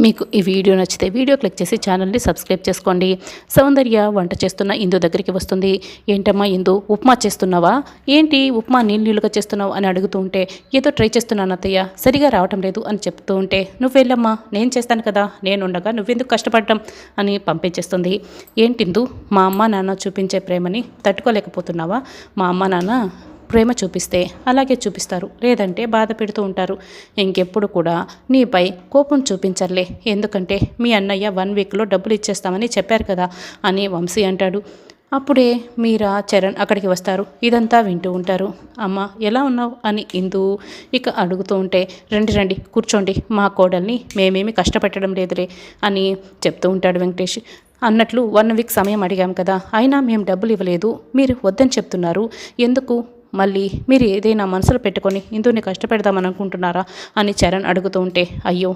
మీకు ఈ వీడియో నచ్చితే వీడియో క్లిక్ చేసి ఛానల్ని సబ్స్క్రైబ్ చేసుకోండి. సౌందర్య వంట చేస్తున్న ఇందు దగ్గరికి వస్తుంది. ఏంటమ్మా ఇందు, ఉప్మా చేస్తున్నావా? ఏంటి ఉప్మా నీళ్ళుగా చేస్తున్నావు అని అడుగుతూ ఉంటే, ఏదో ట్రై చేస్తున్నాను అత్తయ్య, సరిగా రావటం లేదు అని చెప్తూ ఉంటే, నువ్వు వెళ్ళమ్మా, నేను చేస్తాను కదా, నేనుండగా నువ్వెందుకు కష్టపడ్డం అని పంపించేస్తుంది. ఏంటిందు, మా అమ్మ నాన్న చూపించే ప్రేమని తట్టుకోలేకపోతున్నావా? మా అమ్మ నాన్న ప్రేమ చూపిస్తే అలాగే చూపిస్తారు, లేదంటే బాధ పెడుతూ ఉంటారు. ఇంకెప్పుడు కూడా నీపై కోపం చూపించర్లే, ఎందుకంటే మీ అన్నయ్య 1 వీక్లో డబ్బులు ఇచ్చేస్తామని చెప్పారు కదా అని వంశీ అంటాడు. అప్పుడే మీరా చరణ్ అక్కడికి వస్తారు. ఇదంతా వింటూ ఉంటారు. అమ్మ ఎలా ఉన్నావు అని ఇందు ఇక అడుగుతూ ఉంటే, రండి రండి కూర్చోండి, మా కోడల్ని మేమేమి కష్టపెట్టడం లేదులే అని చెప్తూ ఉంటాడు వెంకటేష్. అన్నట్లు 1 వీక్ సమయం అడిగాం కదా, అయినా మేము డబ్బులు ఇవ్వలేదు, మీరు వద్దని చెప్తున్నారు ఎందుకు? మళ్ళీ మీరు ఏదైనా మనసులో పెట్టుకొని ఇందుని కష్టపెడదామని అనుకుంటున్నారా అని చరణ్ అడుగుతూ ఉంటే, అయ్యో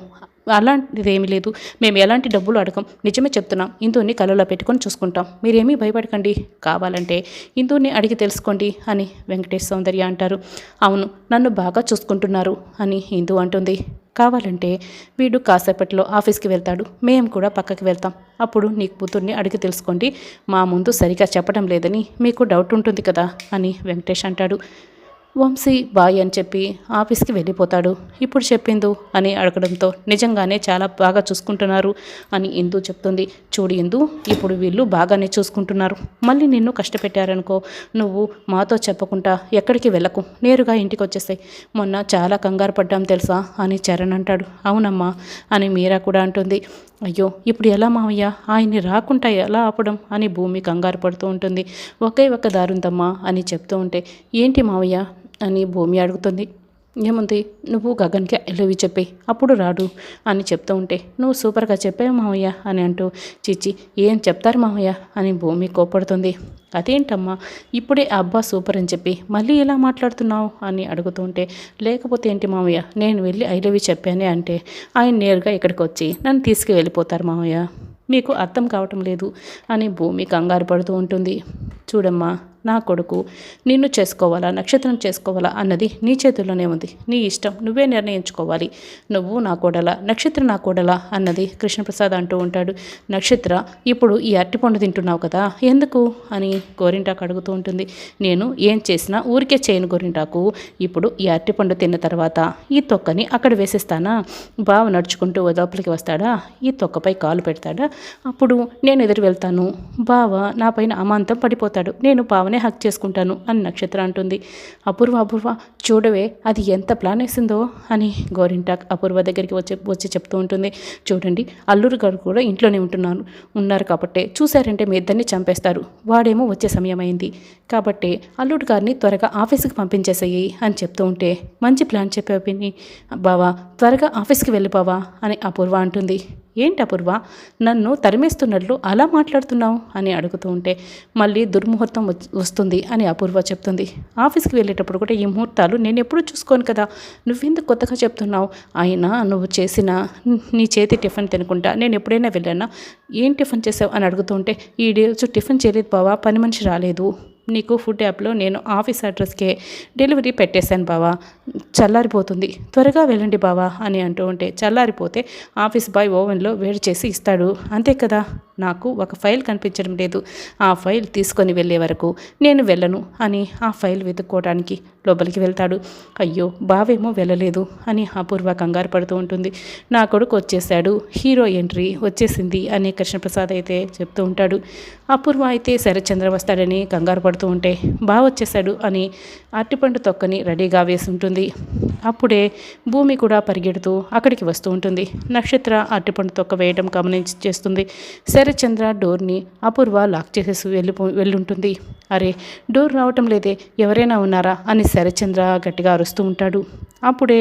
అలాంటిదేమీ లేదు, మేము ఎలాంటి డబ్బులు అడగం, నిజమే చెప్తున్నాం, ఇందుని కళ్ళలో పెట్టుకొని చూసుకుంటాం, మీరేమీ భయపడకండి, కావాలంటే ఇందుని అడిగి తెలుసుకోండి అని వెంకటేష్ సౌందర్య అంటారు. అవును, నన్ను బాగా చూసుకుంటున్నారు అని ఇందు అంటుంది. కావాలంటే వీడు కాసేపట్లో ఆఫీస్కి వెళ్తాడు, మేము కూడా పక్కకి వెళ్తాం, అప్పుడు నీ కూతుర్ని అడిగి తెలుసుకోండి, మా ముందు సరిగా చెప్పడం లేదని మీకు డౌట్ ఉంటుంది కదా అని వెంకటేష్ అంటాడు. వంశీ బాయ్ అని చెప్పి ఆఫీస్కి వెళ్ళిపోతాడు. ఇప్పుడు చెప్పిందు అని అడగడంతో, నిజంగానే చాలా బాగా చూసుకుంటున్నారు అని ఇందు చెప్తుంది. చూడు ఇందు, ఇప్పుడు వీళ్ళు బాగానే చూసుకుంటున్నారు, మళ్ళీ నిన్ను కష్టపెట్టారనుకో, నువ్వు మాతో చెప్పకుండా ఎక్కడికి వెళ్ళకు, నేరుగా ఇంటికి వచ్చేసాయి, మొన్న చాలా కంగారు పడ్డాం తెలుసా అని చరణ్ అంటాడు. అవునమ్మా అని మీరా కూడా అంటుంది. అయ్యో ఇప్పుడు ఎలా మావయ్య, ఆయన్ని రాకుండా ఎలా ఆపడం అని భూమి కంగారు పడుతూ ఉంటుంది. ఒకే ఒక్క దారుందమ్మా అని చెప్తూ ఉంటే, ఏంటి మావయ్య అని భూమి అడుగుతుంది. ఏముంది, నువ్వు గగన్కి ఐ లవ్ యూ చెప్పి అప్పుడు రాడు అని చెప్తూ ఉంటే, నువ్వు సూపర్గా చెప్పావు మావయ్య అని అంటూ, చిచ్చి ఏం చెప్తారు మావయ్య అని భూమి కోపడుతుంది. అదేంటమ్మా ఇప్పుడే అబ్బా సూపర్ అని చెప్పి మళ్ళీ ఎలా మాట్లాడుతున్నావు అని అడుగుతూ ఉంటే, లేకపోతే ఏంటి మావయ్య, నేను వెళ్ళి ఐ లవ్ యూ చెప్పానే అంటే ఆయన నేరుగా ఇక్కడికి వచ్చి నన్ను తీసుకువెళ్ళిపోతారు మావయ్య, మీకు అర్థం కావటం లేదు అని భూమి కంగారు పడుతూ ఉంటుంది. చూడమ్మా, నా కొడుకు నిన్ను చేసుకోవాలా నక్షత్రం చేసుకోవాలా అన్నది నీ చేతుల్లోనే ఉంది, నీ ఇష్టం, నువ్వే నిర్ణయించుకోవాలి, నువ్వు నా కోడలా నక్షత్ర నా కోడలా అన్నది కృష్ణప్రసాద్ అంటూ ఉంటాడు. నక్షత్ర ఇప్పుడు ఈ అరటిపండు తింటున్నావు కదా ఎందుకు అని గోరింటాకు అడుగుతూ ఉంటుంది. నేను ఏం చేసినా ఊరికే చేయను గోరింటాకు, ఇప్పుడు ఈ అరటిపండు తిన్న తర్వాత ఈ తొక్కని అక్కడ వేసేస్తానా, బావ నడుచుకుంటూ లోపలికి వస్తాడా, ఈ తొక్కపై కాలు పెడతాడా, అప్పుడు నేను ఎదురు వెళ్తాను, బావ నా పైన అమాంతం పడిపోతాడు, నేను బావనే హక్ చేసుకుంటాను అని నక్షత్ర అంటుంది. అపూర్వ చూడవే అది ఎంత ప్లాన్ వేసిందో అని గోరింటాక్ అపూర్వ దగ్గరికి వచ్చి చెప్తూ ఉంటుంది. చూడండి, అల్లురు గారు కూడా ఇంట్లోనే ఉన్నారు కాబట్టి చూశారంటే మీ ఇద్దరిని చంపేస్తారు, వాడేమో వచ్చే సమయం అయింది కాబట్టి అల్లుడు గారిని త్వరగా ఆఫీస్కి పంపించేసేయి అని చెప్తూ ఉంటే, మంచి ప్లాన్ చెప్పావు పిన్ని, బావా త్వరగా ఆఫీస్కి వెళ్ళిపోవా అని అపూర్వ అంటుంది. ఏంటి అపూర్వ, నన్ను తరిమేస్తున్నట్లు అలా మాట్లాడుతున్నావు అని అడుగుతూ ఉంటే, మళ్ళీ దుర్ముహూర్తం వస్తుంది అని అపూర్వ చెప్తుంది. ఆఫీస్కి వెళ్ళేటప్పుడు కూడా ఈ ముహూర్తాలు నేను ఎప్పుడూ చూసుకోను కదా, నువ్వెందుకు కొత్తగా చెప్తున్నావు, అయినా నువ్వు చేసిన నీ చేతి టిఫిన్ తినుకుంటా నేను ఎప్పుడైనా వెళ్ళానా, ఏం టిఫిన్ చేసావు అని అడుగుతూ ఉంటే, ఈ రోజు టిఫిన్ చేయలేదు బావా, పని మనిషి రాలేదు, నీకు ఫుడ్ యాప్లో నేను ఆఫీస్ అడ్రస్కే డెలివరీ పెట్టేశాను బావా, చల్లారిపోతుంది, త్వరగా వెళ్ళండి బావా అని అంటూ ఉంటే, చల్లారిపోతే ఆఫీస్ బాయ్ ఓవెన్లో వేడి చేసి ఇస్తాడు, అంతే కదా, నాకు ఒక ఫైల్ కనిపించడం లేదు, ఆ ఫైల్ తీసుకొని వెళ్ళే వరకు నేను వెళ్ళను అని ఆ ఫైల్ వెతుక్కోవడానికి లోపలికి వెళ్తాడు. అయ్యో బావేమో వెళ్ళలేదు అని అపూర్వ కంగారు పడుతూ ఉంటుంది. నా కొడుకు వచ్చేసాడు, హీరో ఎంట్రీ వచ్చేసింది అని కృష్ణప్రసాద్ అయితే చెప్తూ ఉంటాడు. అపూర్వ అయితే శరత్చంద్ర వస్తాడని కంగారు పడుతూ ఉంటే, బావ వచ్చేసాడు అని అరటిపండు తొక్కని రెడీగా వేసి ఉంటుంది. అప్పుడే భూమి కూడా పరిగెడుతూ అక్కడికి వస్తూ ఉంటుంది. నక్షత్ర అరటిపండు తొక్క వేయడం గమనించి చేస్తుంది. శరత్చంద్ర డోర్ని అపూర్వ లాక్ చేసేసి వెళ్ళుంటుంది. అరే డోర్ రావటం లేదే, ఎవరైనా ఉన్నారా అని శరత్చంద్ర గట్టిగా అరుస్తూ ఉంటాడు. అప్పుడే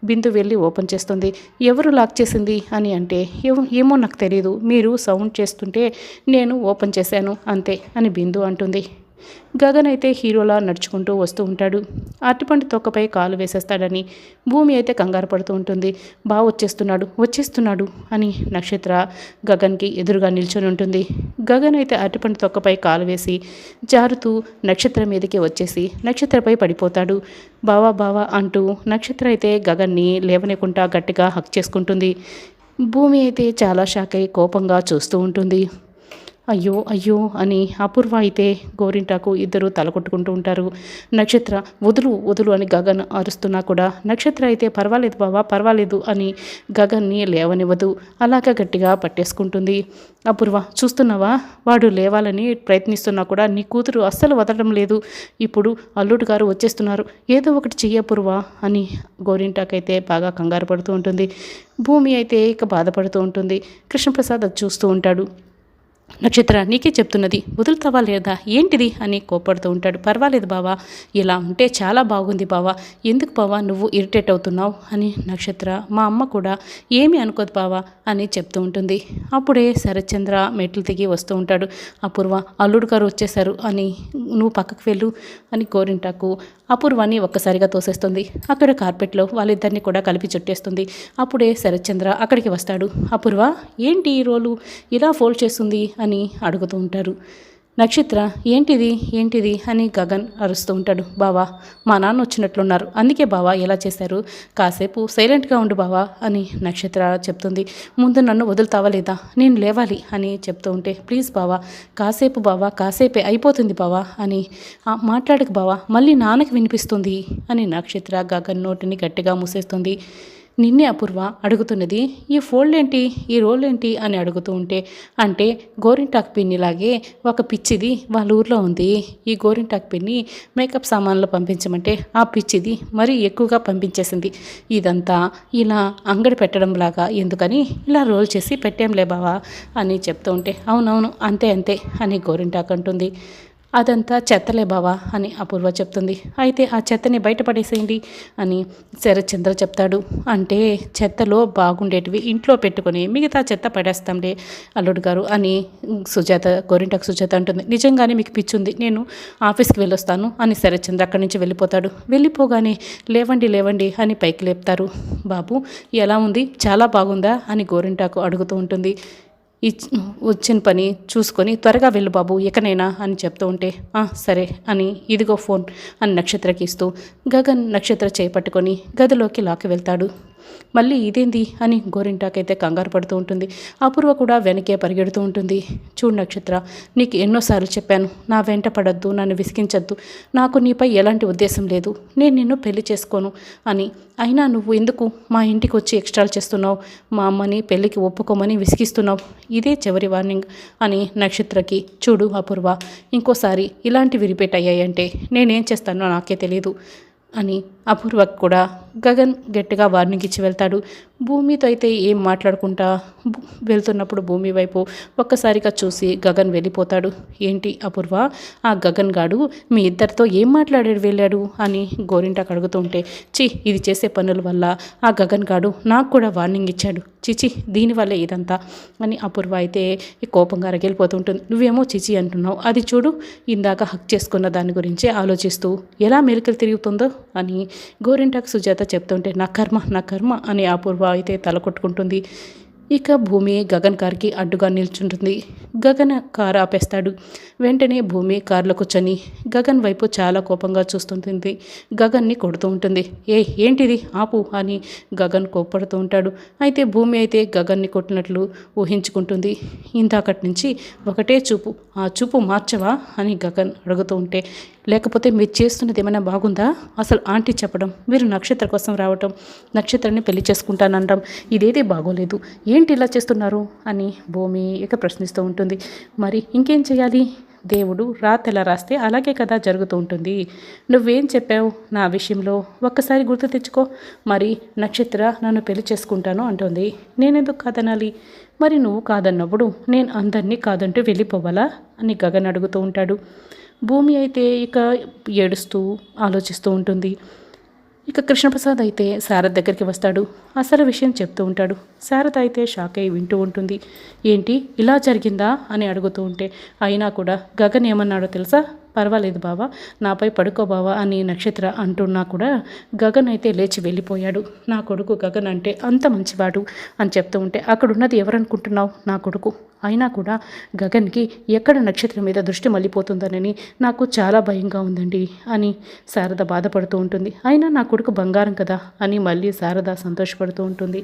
బిందు వెళ్ళి ఓపెన్ చేస్తుంది. ఎవరు లాక్ చేసింది అని అంటే, ఏమో నాకు తెలియదు, మీరు సౌండ్ చేస్తుంటే నేను ఓపెన్ చేశాను అంతే అని బిందు అంటుంది. గగన్ అయితే హీరోలా నడుచుకుంటూ వస్తూ ఉంటాడు. అరటిపండు తొక్కపై కాలు వేసేస్తాడని భూమి అయితే కంగారు పడుతూ ఉంటుంది. బావ వచ్చేస్తున్నాడు అని నక్షత్ర గగన్కి ఎదురుగా నిల్చొని ఉంటుంది. గగన్ అయితే అరటిపండు తొక్కపై కాలు వేసి జారుతూ నక్షత్ర మీదకి వచ్చేసి నక్షత్రపై పడిపోతాడు. బావా అంటూ నక్షత్ర అయితే గగన్ని లేవనేకుండా గట్టిగా హక్ చేసుకుంటుంది. భూమి అయితే చాలా షాక్ అయి కోపంగా చూస్తూ ఉంటుంది. అయ్యో అయ్యో అని అపూర్వ అయితే గోరింటాకు ఇద్దరు తలకొట్టుకుంటూ ఉంటారు. నక్షత్ర వదులు వదులు అని గగన్ అరుస్తున్నా కూడా నక్షత్ర అయితే పర్వాలేదు బావా పర్వాలేదు అని గగన్ని లేవనివ్వదు. అలాగా గట్టిగా పట్టేసుకుంటుంది. అపూర్వ చూస్తున్నావా, వాడు లేవాలని ప్రయత్నిస్తున్నా కూడా నీ కూతురు అస్సలు వదలడం లేదు. ఇప్పుడు అల్లుడు గారు వచ్చేస్తున్నారు, ఏదో ఒకటి చెయ్యి అపూర్వ అని గోరింటాకైతే బాగా కంగారు పడుతూ ఉంటుంది. భూమి అయితే ఇక బాధపడుతూ ఉంటుంది. కృష్ణప్రసాద్ అది చూస్తూ ఉంటాడు. నక్షత్ర నీకే చెప్తున్నది, వదులుతావా లేదా ఏంటిది అని కోపడుతూ ఉంటాడు. పర్వాలేదు బావా, ఇలా ఉంటే చాలా బాగుంది బావా, ఎందుకు బావా నువ్వు ఇరిటేట్ అవుతున్నావు అని నక్షత్ర మా అమ్మ కూడా ఏమీ అనుకోదు బావా అని చెప్తూ ఉంటుంది. అప్పుడే శరత్చంద్ర మెట్లు దిగి వస్తూ ఉంటాడు. అపూర్వ అల్లుడు గారు వచ్చేశారు అని నువ్వు పక్కకు వెళ్ళు అని గోరింటాకు అపూర్వాన్ని ఒక్కసారిగా తోసేస్తుంది. అక్కడ కార్పెట్లో వాళ్ళిద్దరిని కూడా కలిపి చుట్టేస్తుంది. అప్పుడే శరత్చంద్ర అక్కడికి వస్తాడు. అపూర్వ ఏంటి ఈ రోలు ఇలా ఫోల్డ్ చేస్తుంది అని అడుగుతూ ఉంటారు. నక్షత్ర ఏంటిది ఏంటిది అని గగన్ అరుస్తూ ఉంటాడు. బావా మా నాన్న వచ్చినట్లున్నారు, అందుకే బావా ఎలా చేశారు, కాసేపు సైలెంట్గా ఉండు బావా అని నక్షత్ర చెప్తుంది. ముందు నన్ను వదులుతావా లేదా, నేను లేవాలి అని చెప్తూ ఉంటే ప్లీజ్ బావా కాసేపు బావా కాసేపే అయిపోతుంది బావా అని మాట్లాడకు బావా మళ్ళీ నాన్నకి వినిపిస్తుంది అని నక్షత్ర గగన్ నోటిని గట్టిగా మూసేస్తుంది. నిన్నే అపూర్వ అడుగుతున్నది, ఈ ఫోల్డ్ ఏంటి ఈ రోల్ ఏంటి అని అడుగుతూ ఉంటే అంటే గోరింటాక్ పిన్నిలాగే ఒక పిచ్చిది వాళ్ళ ఊర్లో ఉంది. ఈ గోరింటాక్ పిన్ని మేకప్ సామాన్లు పంపించమంటే ఆ పిచ్చిది మరీ ఎక్కువగా పంపించేసింది. ఇదంతా ఇలా అంగడి పెట్టడం లాగా ఎందుకని ఇలా రోల్ చేసి పెట్టేంలే బావా అని చెప్తూ ఉంటే అవునవును అంతే అంతే అని గోరింటాక్ అంటుంది. అదంతా చెత్తలే బావా అని అపూర్వ చెప్తుంది. అయితే ఆ చెత్తని బయటపడేసేయండి అని శరత్చంద్ర చెప్తాడు. అంటే చెత్తలో బాగుండేటివి ఇంట్లో పెట్టుకొని మిగతా చెత్త పడేస్తాంలే అల్లుడు గారు అని గోరింటాకు సుజాత అంటుంది. నిజంగానే మీకు పిచ్చుంది, నేను ఆఫీస్కి వెళ్ళొస్తాను అని శరత్చంద్ర అక్కడి నుంచి వెళ్ళిపోతాడు. వెళ్ళిపోగానే లేవండి లేవండి అని పైకి లేపుతారు. బాబు ఎలా ఉంది, చాలా బాగుందా అని గోరింటాకు అడుగుతూ ఉంటుంది. వచ్చిన పని చూసుకొని త్వరగా వెళ్ళు బాబు ఇకనైనా అని చెప్తూ ఉంటే సరే అని ఇదిగో ఫోన్ అని నక్షత్రకి ఇస్తూ గగన్ నక్షత్ర చేపట్టుకొని గదిలోకి లాక్కి వెళ్తాడు. మళ్ళీ ఇదేంది అని గోరింటాకైతే కంగారు పడుతూ ఉంటుంది. అపూర్వ కూడా వెనకే పరిగెడుతూ ఉంటుంది. చూడు నక్షత్ర, నీకు ఎన్నోసార్లు చెప్పాను, నా వెంట పడద్దు, నన్ను విసిగించద్దు, నాకు నీపై ఎలాంటి ఉద్దేశం లేదు, నేను నిన్ను పెళ్లి చేసుకోను అని. అయినా నువ్వు ఎందుకు మా ఇంటికి వచ్చి ఎక్స్ట్రాలు చేస్తున్నావు, మా అమ్మని పెళ్ళికి ఒప్పుకోమని విసిగిస్తున్నావు, ఇదే చివరి వార్నింగ్ అని నక్షత్రకి. చూడు అపూర్వ, ఇంకోసారి ఇలాంటివి రిపీట్ అయ్యాయంటే నేనేం చేస్తానో నాకే తెలియదు అని అపూర్వకు కూడా గగన్ గట్టిగా వార్నింగ్ ఇచ్చి వెళ్తాడు. భూమితో అయితే ఏం మాట్లాడుకుంటా వెళ్తున్నప్పుడు భూమి వైపు ఒక్కసారిగా చూసి గగన్ వెళ్ళిపోతాడు. ఏంటి అపూర్వ, ఆ గగన్ గాడు మీ ఇద్దరితో ఏం మాట్లాడాడు వెళ్ళాడు అని గోరింటాకు అడుగుతూ ఉంటే ఇది చేసే పనుల వల్ల ఆ గగన్ గాడు నాకు కూడా వార్నింగ్ ఇచ్చాడు, చిచి దీనివల్లే ఇదంతా అని అపూర్వ అయితే కోపంగా రగిలిపోతుంటుంది. నువ్వేమో చిచి అంటున్నావు, అది చూడు ఇందాక హక్ చేసుకున్న దాని గురించే ఆలోచిస్తూ ఎలా మెలికలు తిరుగుతుందో అని గోరింటాకు సుజాత చెప్తుంటే నా కర్మ అని అపూర్వ అయితే తల కొట్టుకుంటుంది. ఇక భూమి గగన్ కార్కి అడ్డుగా నిల్చుంటుంది. గగన్ కారు ఆపేస్తాడు. వెంటనే భూమి కారులో కూర్చొని గగన్ వైపు చాలా కోపంగా చూస్తుంటుంది. గగన్ని కొడుతూ ఉంటుంది. ఏంటిది ఆపు అని గగన్ కోప్పడుతూ ఉంటాడు. అయితే భూమి అయితే గగన్ని కొట్టినట్లు ఊహించుకుంటుంది. ఇందాకటి నుంచి ఒకటే చూపు, ఆ చూపు మార్చవా అని గగన్ అడుగుతూ ఉంటే లేకపోతే మీరు చేస్తున్నది ఏమైనా బాగుందా, అసలు ఆంటీ చెప్పడం, మీరు నక్షత్ర కోసం రావటం, నక్షత్రాన్ని పెళ్లి చేసుకుంటానడం, ఇదేదే బాగోలేదు, ఏంటి ఇలా చేస్తున్నారు అని భూమి ఇక ప్రశ్నిస్తూ ఉంటుంది. మరి ఇంకేం చేయాలి, దేవుడు రాతెలా రాస్తే అలాగే కదా జరుగుతూ ఉంటుంది. నువ్వేం చెప్పావు నా విషయంలో ఒక్కసారి గుర్తు తెచ్చుకో. మరి నక్షత్ర నన్ను పెళ్లి చేసుకుంటాను అంటుంది, నేనెందుకు కాదనాలి, మరి నువ్వు కాదన్నప్పుడు నేను అందరినీ కాదంటూ వెళ్ళిపోవాలా అని గగన్ అడుగుతూ ఉంటాడు. భూమి అయితే ఇక ఏడుస్తూ ఆలోచిస్తూ ఉంటుంది. ఇక కృష్ణప్రసాద్ అయితే శారద దగ్గరికి వస్తాడు. అసలు విషయం చెప్తూ ఉంటాడు. శారద అయితే షాక్ అయి వింటూ ఉంటుంది. ఏంటి ఇలా జరిగిందా అని అడుగుతూ ఉంటే అయినా కూడా గగన్ ఏమన్నాడో తెలుసా, పర్వాలేదు బావా నాపై పడుకో బావా అని నక్షత్ర అంటున్నా కూడా గగన్ అయితే లేచి వెళ్ళిపోయాడు. నా కొడుకు గగన్ అంటే అంత మంచివాడు అని చెప్తూ ఉంటే అక్కడున్నది ఎవరనుకుంటున్నావు, నా కొడుకు. అయినా కూడా గగన్కి ఎక్కడ నక్షత్రం మీద దృష్టి మళ్ళీపోతుందనని నాకు చాలా భయంగా ఉందండి అని శారద బాధపడుతూ ఉంటుంది. అయినా నా కొడుకు బంగారం కదా అని మళ్ళీ శారద సంతోషపడుతూ ఉంటుంది.